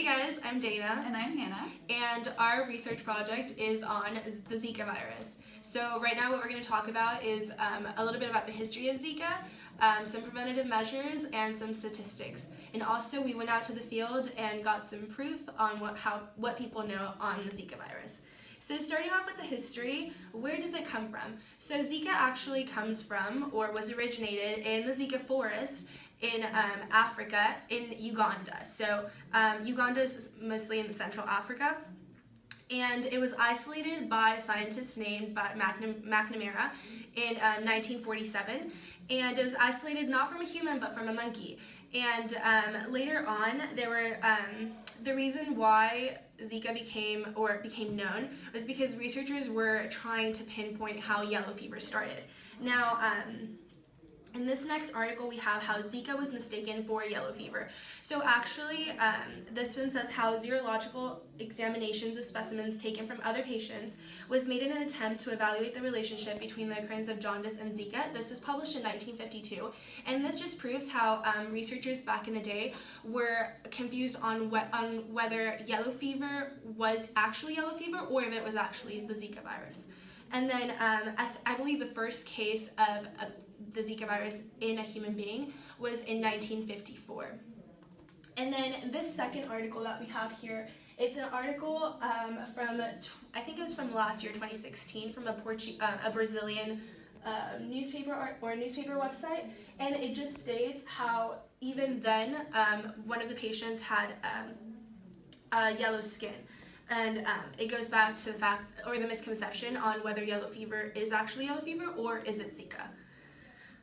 Hey guys, I'm Dana. And I'm Hannah. And our research project is on the Zika virus. So right now what we're going to talk about is a little bit about the history of Zika, some preventative measures, and some statistics. And also we went out to the field and got some proof on what people know on the Zika virus. So starting off with the history, where does it come from? So Zika actually comes from, or was originated in the Zika forest in Africa, in Uganda. So Uganda is mostly in Central Africa, and it was isolated by a scientist named McNamara in 1947, and it was isolated not from a human but from a monkey. And later on, there were the reason why Zika became known was because researchers were trying to pinpoint how yellow fever started. Now, in this next article, we have how Zika was mistaken for yellow fever. So actually, this one says how serological examinations of specimens taken from other patients was made in an attempt to evaluate the relationship between the occurrence of jaundice and Zika. This was published in 1952, and this just proves how researchers back in the day were confused on whether yellow fever was actually yellow fever or if it was actually the Zika virus. And then I believe the first case of the Zika virus in a human being was in 1954. And then this second article that we have here, it's an article from, I think it was from last year, 2016, from a Brazilian newspaper or newspaper website, and it just states how even then one of the patients had yellow skin. And it goes back to the fact, or the misconception on whether yellow fever is actually yellow fever or is it Zika.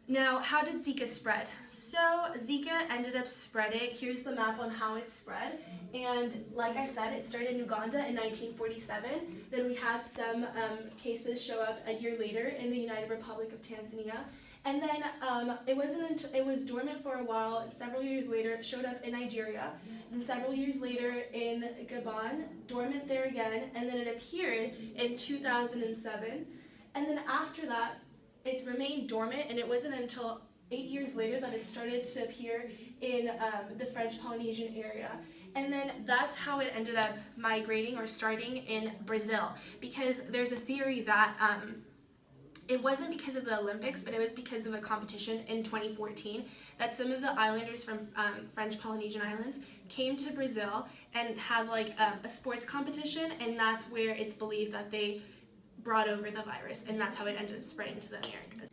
Now, how did Zika spread? So Zika ended up spreading. Here's the map on how it spread. And like I said, it started in Uganda in 1947. Then we had some cases show up a year later in the United Republic of Tanzania. And then it was dormant for a while, and several years later it showed up in Nigeria. Then several years later in Gabon, dormant there again, and then it appeared in 2007. And then after that, it remained dormant, and it wasn't until 8 years later that it started to appear in the French Polynesian area. And then that's how it ended up migrating or starting in Brazil, because there's a theory that it wasn't because of the Olympics, but it was because of a competition in 2014 that some of the islanders from French Polynesian Islands came to Brazil and had like a sports competition, and that's where it's believed that they brought over the virus, and that's how it ended up spreading to the Americas.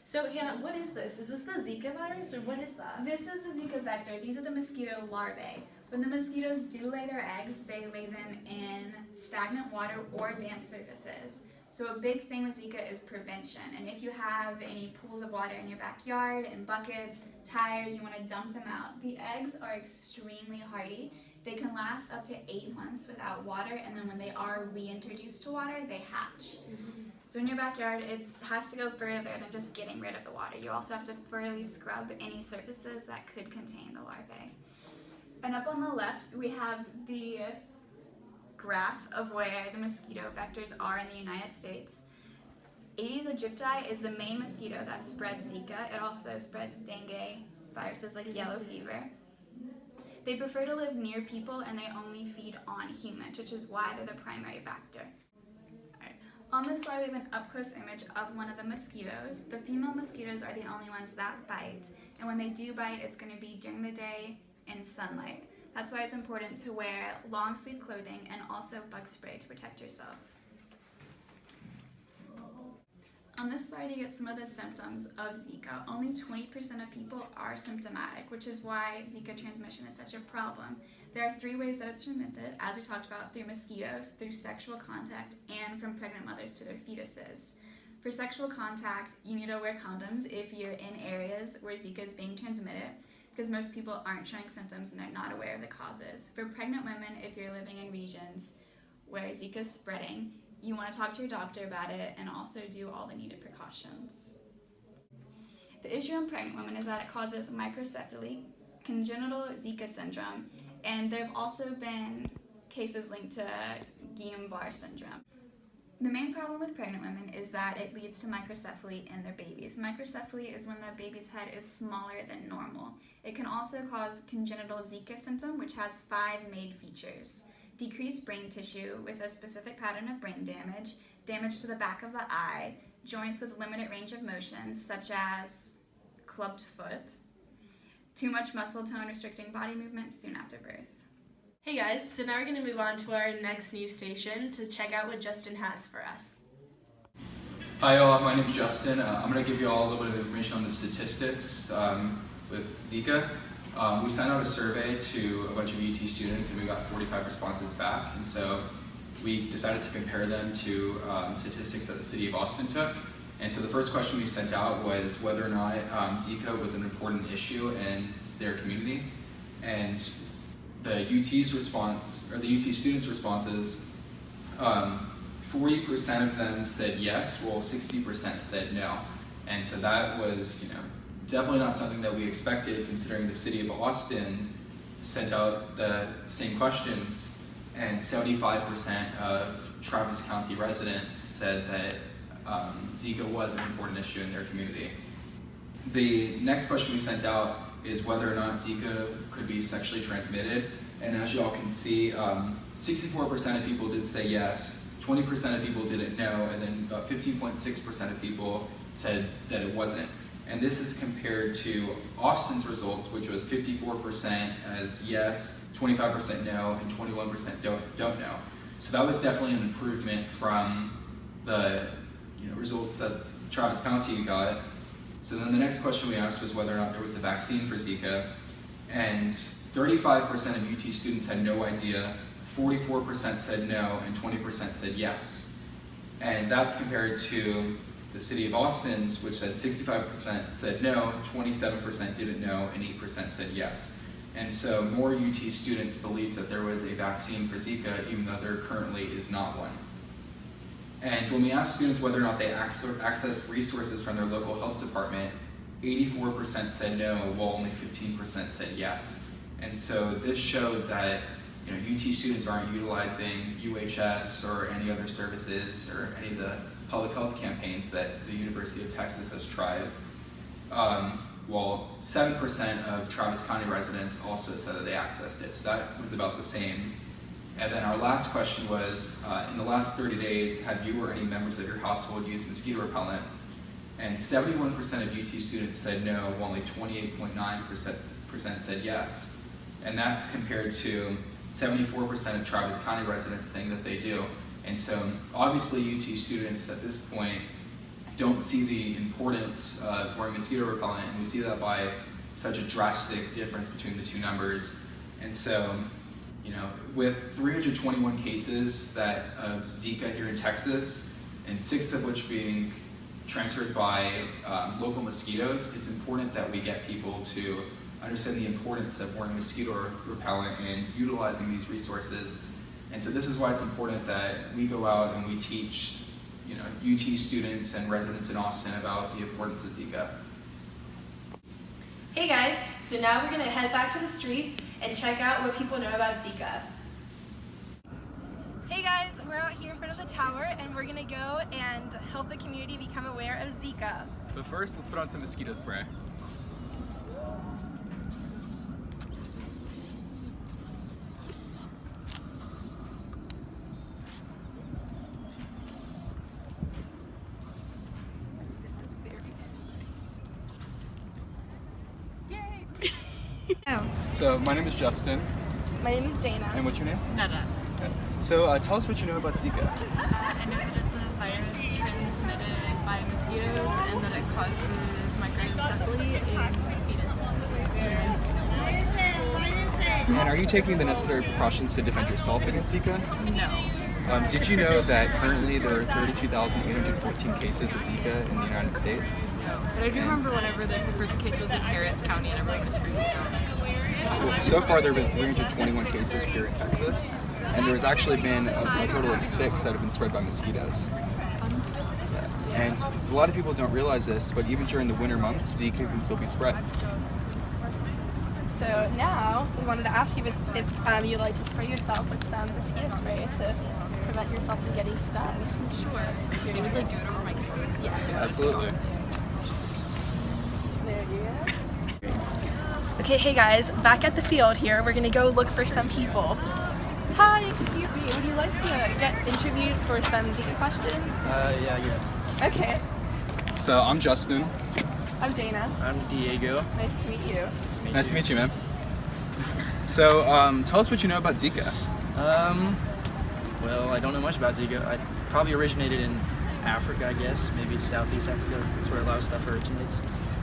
So Hannah, what is this? Is this the Zika virus, or what is that? This is the Zika vector. These are the mosquito larvae. When the mosquitoes do lay their eggs, they lay them in stagnant water or damp surfaces. So a big thing with Zika is prevention, and if you have any pools of water in your backyard and buckets, tires, you want to dump them out. The eggs are extremely hardy. They can last up to 8 months without water, and then when they are reintroduced to water, they hatch. So in your backyard, it has to go further than just getting rid of the water. You also have to thoroughly scrub any surfaces that could contain the larvae. And up on the left, we have the graph of where the mosquito vectors are in the United States. Aedes aegypti is the main mosquito that spreads Zika. It also spreads dengue, viruses like yellow fever. They prefer to live near people, and they only feed on humans, which is why they're the primary vector. Right. On this slide, we have an up-close image of one of the mosquitoes. The female mosquitoes are the only ones that bite, and when they do bite, it's going to be during the day in sunlight. That's why it's important to wear long-sleeve clothing and also bug spray to protect yourself. On this slide, you get some of the symptoms of Zika. Only 20% of people are symptomatic, which is why Zika transmission is such a problem. There are 3 ways that it's transmitted, as we talked about, through mosquitoes, through sexual contact, and from pregnant mothers to their fetuses. For sexual contact, you need to wear condoms if you're in areas where Zika is being transmitted, because most people aren't showing symptoms and they're not aware of the causes. For pregnant women, if you're living in regions where Zika is spreading, you want to talk to your doctor about it and also do all the needed precautions. The issue in pregnant women is that it causes microcephaly, congenital Zika syndrome, and there have also been cases linked to Guillain-Barré syndrome. The main problem with pregnant women is that it leads to microcephaly in their babies. Microcephaly is when the baby's head is smaller than normal. It can also cause congenital Zika symptom, which has 5 main features: decreased brain tissue with a specific pattern of brain damage, damage to the back of the eye, joints with limited range of motion, such as clubbed foot, too much muscle tone restricting body movement soon after birth. Hey guys, so now we're going to move on to our next news station to check out what Justin has for us. Hi all, my name is Justin. I'm going to give you all a little bit of information on the statistics with Zika. We sent out a survey to a bunch of UT students and we got 45 responses back, and so we decided to compare them to statistics that the city of Austin took. And so the first question we sent out was whether or not Zika was an important issue in their community. And the UT's response, or the UT students' responses, 40% of them said yes, while 60% said no. And so that was, definitely not something that we expected, considering the city of Austin sent out the same questions, and 75% of Travis County residents said that Zika was an important issue in their community. The next question we sent out is whether or not Zika could be sexually transmitted. And as you all can see, 64% of people did say yes, 20% of people didn't know, and then about 15.6% of people said that it wasn't. And this is compared to Austin's results, which was 54% as yes, 25% no, and 21% don't know. So that was definitely an improvement from the results that Travis County got. So then the next question we asked was whether or not there was a vaccine for Zika, and 35% of UT students had no idea, 44% said no, and 20% said yes. And that's compared to the city of Austin's, which said 65% said no, 27% didn't know, and 8% said yes. And so more UT students believed that there was a vaccine for Zika, even though there currently is not one. And when we asked students whether or not they accessed resources from their local health department, 84% said no, while only 15% said yes. And so this showed that UT students aren't utilizing UHS or any other services or any of the public health campaigns that the University of Texas has tried. While 7% of Travis County residents also said that they accessed it, so that was about the same. And then our last question was, in the last 30 days, have you or any members of your household used mosquito repellent? And 71% of UT students said no, while only 28.9% said yes. And that's compared to 74% of Travis County residents saying that they do. And so obviously UT students at this point don't see the importance of wearing mosquito repellent, and we see that by such a drastic difference between the two numbers. And so, with 321 cases of Zika here in Texas, and 6 of which being transferred by local mosquitoes, it's important that we get people to understand the importance of wearing mosquito repellent and utilizing these resources. And so this is why it's important that we go out and we teach UT students and residents in Austin about the importance of Zika. Hey guys, so now we're going to head back to the streets and check out what people know about Zika. Hey guys, we're out here in front of the tower and we're going to go and help the community become aware of Zika. But first, let's put on some mosquito spray. So my name is Justin. My name is Dana. And what's your name? Nada. Okay. So tell us what you know about Zika. I know that it's a virus transmitted by mosquitoes and that it causes microcephaly in fetuses. And are you taking the necessary precautions to defend yourself against Zika? No. Did you know that currently there are 32,814 cases of Zika in the United States? But I do remember whenever the first case was in Harris County and everyone was freaking out. Well, so far there have been 321 cases here in Texas, and there's actually been a total of 6 that have been spread by mosquitoes. Yeah. And a lot of people don't realize this, but even during the winter months, Zika can still be spread. So now we wanted to ask you if you'd like to spray yourself with some mosquito spray to prevent yourself from getting stung. Sure. Your name is like do it over my clothes. Yeah. Absolutely. There you go. Okay, hey guys, back at the field here. We're gonna go look for some people. Hi, excuse me. Would you like to get interviewed for some Zika questions? Yeah. Okay. So I'm Justin. I'm Dana. I'm Diego. Nice to meet you. Nice to meet you, man. So tell us what you know about Zika. Well, I don't know much about Zika. I probably originated in Africa, I guess, maybe Southeast Africa. That's where a lot of stuff originates.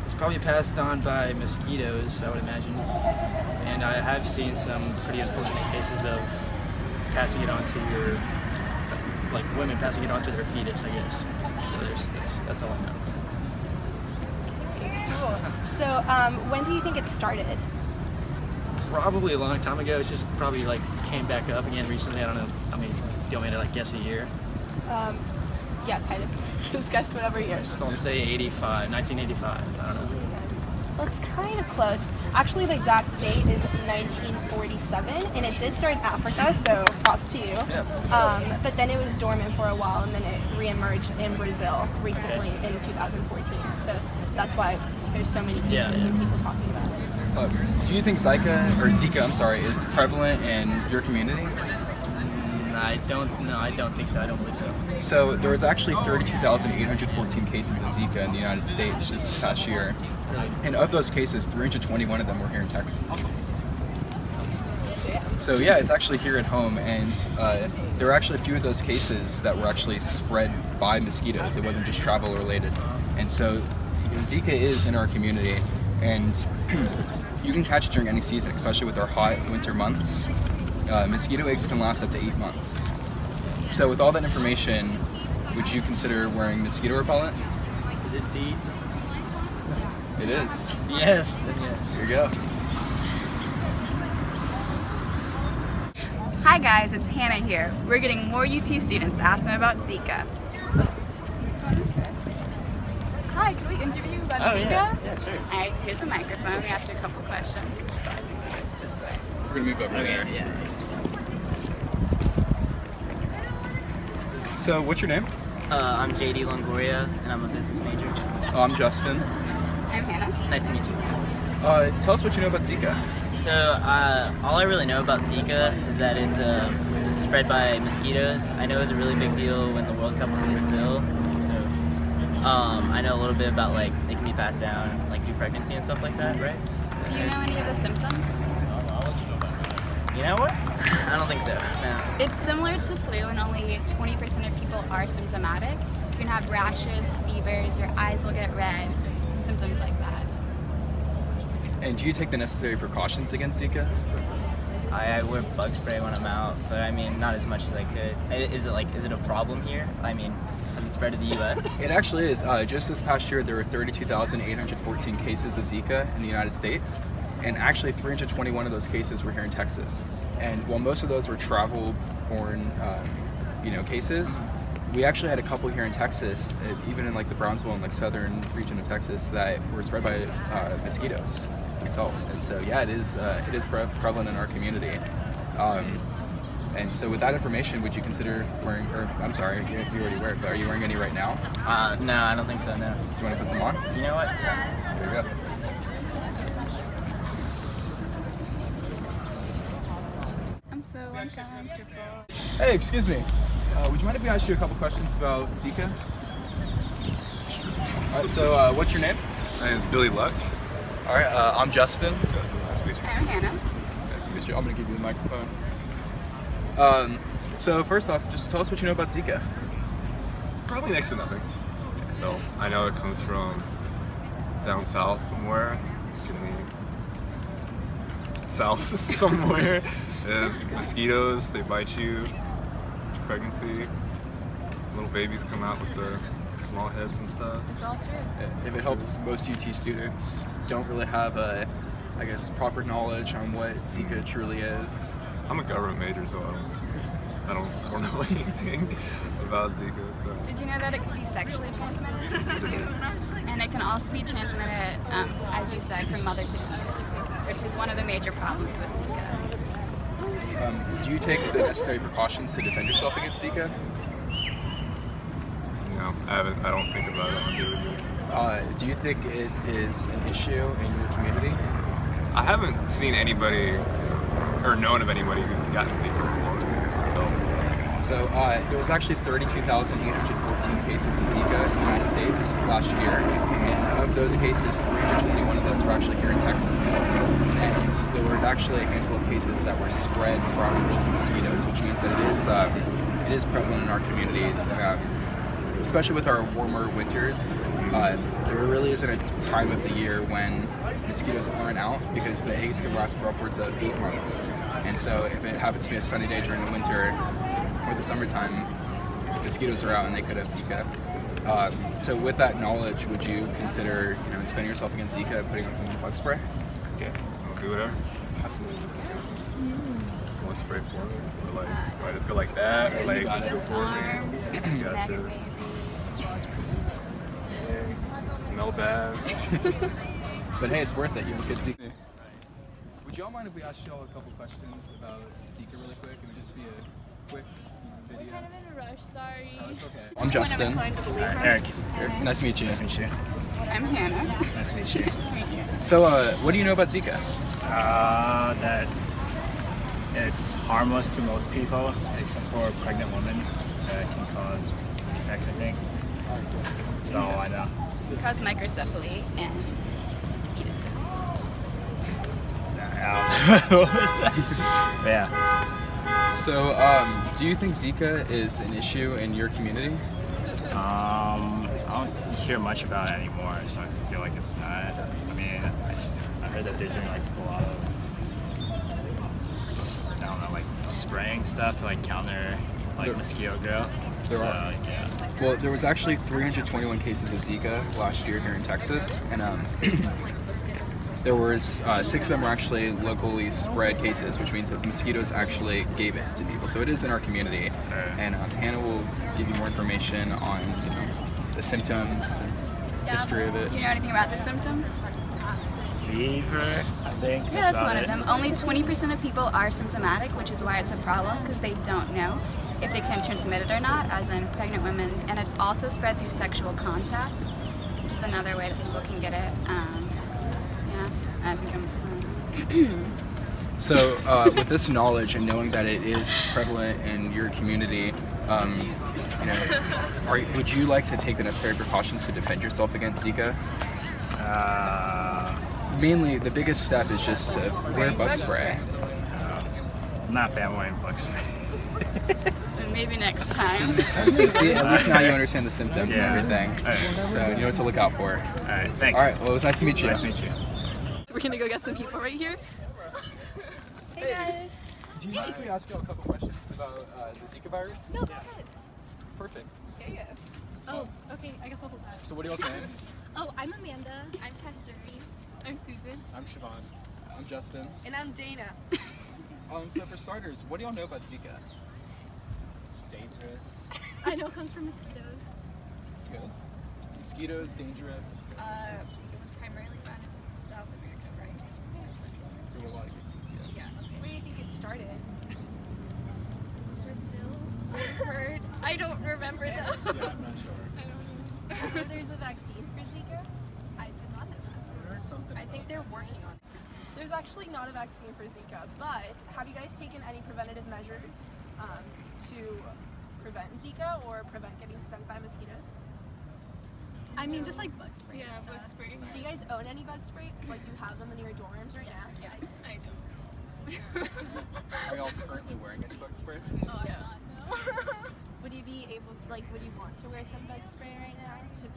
It's probably passed on by mosquitoes, I would imagine. And I have seen some pretty unfortunate cases of passing it on to like women passing it on to their fetus, I guess. So that's all I know. Cool. So when do you think it started? Probably a long time ago. It's just probably like came back up again recently. I don't know. I mean, do you want me to like guess a year? Yeah, kind of. Just guess whatever year. I'll say 1985. I don't know. Well, it's kind of close. Actually, the exact date is 1947, and it did start in Africa, so props to you. Yeah. But then it was dormant for a while, and then it reemerged in Brazil recently in 2014. So that's why there's so many cases and people talking about it. Do you think Zika, is prevalent in your community? I don't think so. I don't believe so. So there was actually 32,814 cases of Zika in the United States just this past year. And of those cases, 321 of them were here in Texas. So yeah, it's actually here at home, and there were actually a few of those cases that were actually spread by mosquitoes. It wasn't just travel related. And so Zika is in our community, and you can catch it during any season, especially with our hot winter months. Mosquito eggs can last up to 8 months. So with all that information, would you consider wearing mosquito repellent? Is it D? It is. Yes. Then yes. Here you go. Hi guys, it's Hannah here. We're getting more UT students to ask them about Zika. Hi, can we interview you about Zika? Yeah, sure. Alright, here's a microphone. We asked you a couple questions. This way. We're gonna move over there. Yeah. So what's your name? I'm JD Longoria, and I'm a business major. I'm Justin. I'm Hannah. Nice to meet you. Tell us what you know about Zika. So, all I really know about Zika is that it's spread by mosquitoes. I know it was a really big deal when the World Cup was in Brazil. So, I know a little bit about like it can be passed down like through pregnancy and stuff like that, right? Do you know any of the symptoms? You know what? I don't think so. No. It's similar to flu, and only 20% of people are symptomatic. You can have rashes, fevers, your eyes will get red, and symptoms like that. And do you take the necessary precautions against Zika? I wear bug spray when I'm out, but I mean, not as much as I could. Is it a problem here? I mean, has it spread to the U.S.? It actually is. Just this past year, there were 32,814 cases of Zika in the United States, and actually 321 of those cases were here in Texas. And while most of those were travel-borne, cases, we actually had a couple here in Texas, even in like the Brownsville and like southern region of Texas, that were spread by mosquitoes themselves. And so yeah, it is prevalent in our community. And so with that information, would you consider wearing, or I'm sorry, you already wear it, but are you wearing any right now? No, I don't think so, no. Do you want to put some on? You know what? There you go. I'm so uncomfortable. Hey, excuse me. Would you mind if we asked you a couple questions about Zika? All right, so what's your name? My name is Billy Luck. All right, I'm Justin. Justin, nice to meet you. I'm Hannah. Nice to meet you. I'm gonna give you the microphone. So first off, just tell us what you know about Zika. Probably next to nothing. So I know it comes from down south somewhere. In the south somewhere. And mosquitoes, they bite you. Pregnancy. Little babies come out with the small heads and stuff. It's all true. If it helps, most UT students don't really have proper knowledge on what Zika truly is. I'm a government major, so I don't know anything about Zika. So. Did you know that it can be sexually transmitted? And it can also be transmitted, as you said, from mother to fetus. which is one of the major problems with Zika. Do you take the necessary precautions to defend yourself against Zika? No, I haven't. I don't think about it on a daily basis. Do you think it is an issue in your community? I haven't seen anybody or known of anybody who's gotten Zika before. So there was actually 32,814 cases of Zika in the United States last year, and of those cases, 321 of those were actually here in Texas. And there was actually a handful of cases that were spread from mosquitoes, which means that it is prevalent in our communities. Especially with our warmer winters, there really isn't a time of the year when mosquitoes aren't out, because the eggs can last for upwards of 8 months. And so if it happens to be a sunny day during the winter or the summertime, mosquitoes are out and they could have Zika. So with that knowledge, would you consider defending yourself against Zika, putting on some bug spray? Yeah, I'll do whatever. Absolutely. Want to spray for me? Or like, do I just go like that? Or like, got it. just go forward? Arms, neck, Gotcha. maybe. Smell bad. But hey, it's worth it. You have a good Zika. Would y'all mind if we asked y'all a couple questions about Zika really quick? It would just be a quick video. Kind of in a rush, sorry. Oh, it's okay. I'm Justin. Eric. Nice to meet you. Nice to meet you. I'm Hannah. Nice to meet you. So, what do you know about Zika? That it's harmless to most people, except for pregnant women. That can cause defects, I think. That's about all I know. Cause microcephaly and fetuses. Yeah. So, do you think Zika is an issue in your community? I don't hear much about it anymore, so I feel like it's not. I mean, I heard that they're doing like a lot of, I don't know, like spraying stuff to like counter like mosquito growth. There are. Yeah. Well, there was actually 321 cases of Zika last year here in Texas, and there was 6 of them were actually locally spread cases, which means that mosquitoes actually gave it to people. So it is in our community, and Hannah will give you more information on the symptoms and history of it. Do you know anything about the symptoms? Fever, I think. Yeah, that's about one it. of them. Only 20% of people are symptomatic, which is why it's a problem, because they don't know if they can transmit it or not, as in pregnant women. And it's also spread through sexual contact, which is another way that people can get it. I think I'm. So, with this knowledge and knowing that it is prevalent in your community, would you like to take the necessary precautions to defend yourself against Zika? Mainly, the biggest step is just to wear bug spray. I'm not a fan of wearing bug spray. Maybe next time. See, at least now you understand the symptoms Yeah. and everything, Alright. so you know what to look out for. Alright, thanks. All right, well, it was nice to meet you. Nice to meet you. We're gonna go get some people right here. Hey guys. Do you mind if we ask you a couple questions about the Zika virus? No, go ahead. Perfect. Yeah. Oh, okay, I guess I'll hold that. So what are y'all's names? Oh, I'm Amanda. I'm Kasturi. I'm Susan. I'm Siobhan. I'm Justin. And I'm Dana. So for starters, what do y'all know about Zika? It's dangerous. I know it comes from mosquitoes. It's good. Mosquitoes, dangerous. It was primarily found in South America, right? There were a lot of cases, yeah. Where do you think it started? Brazil. I heard. I don't remember though. Yeah, I'm not sure. I don't know. There's a vaccine for Zika? I did not know that. I heard something. I think they're working on it. There's actually not a vaccine for Zika, but have you guys taken any preventative measures to prevent Zika or prevent getting stung by mosquitoes? I mean, just like bug spray. Yeah, and stuff. bug spray. Do you guys own any bug spray? Like, do you have them in your dorms right now? Yeah, I don't. Are y'all currently wearing any bug spray? Oh, yeah. No. Would you be able, like, would you want to wear some bug spray right now to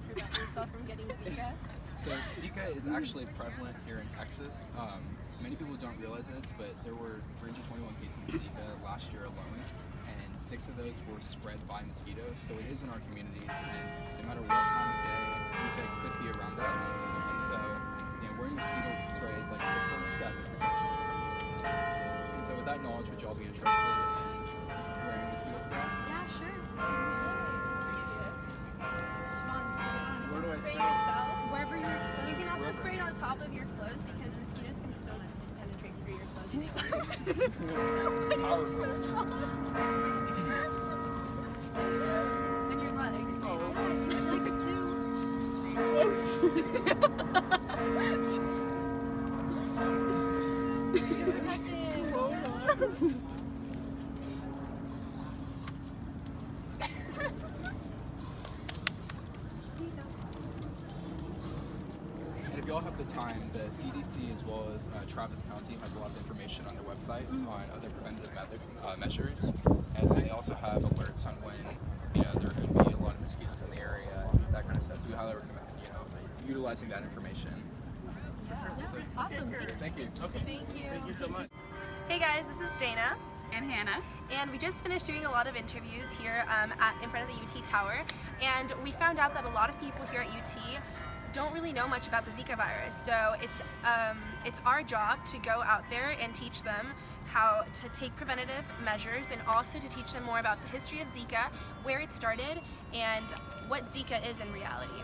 prevent yourself from getting Zika? So Zika is actually prevalent here in Texas. Many people don't realize this, but there were 321 cases of Zika last year alone, and 6 of those were spread by mosquitoes. So it is in our communities, and no matter what time of day, Zika could be around us. And so, wearing mosquito spray is like the first step in protection to Zika. And so with that knowledge, would y'all be interested in wearing mosquito spray? Yeah, sure. Where do I Spray start? yourself. Wherever you're exposed. You can also spray it on top of your clothes because mosquitoes for your study? And your legs. Legs too. And if you all have the time, the CDC as well as Travis County has a lot of information on their websites on other preventative measures, and then they also have alerts on when there are going to be a lot of mosquitoes in the area, that kind of stuff. So we highly recommend utilizing that information. Awesome. Thank you. Okay. Thank you. Thank you so much. Hey guys, this is Dana. And Hannah. And we just finished doing a lot of interviews here in front of the UT Tower, and we found out that a lot of people here at UT don't really know much about the Zika virus. So it's our job to go out there and teach them how to take preventative measures, and also to teach them more about the history of Zika, where it started, and what Zika is in reality.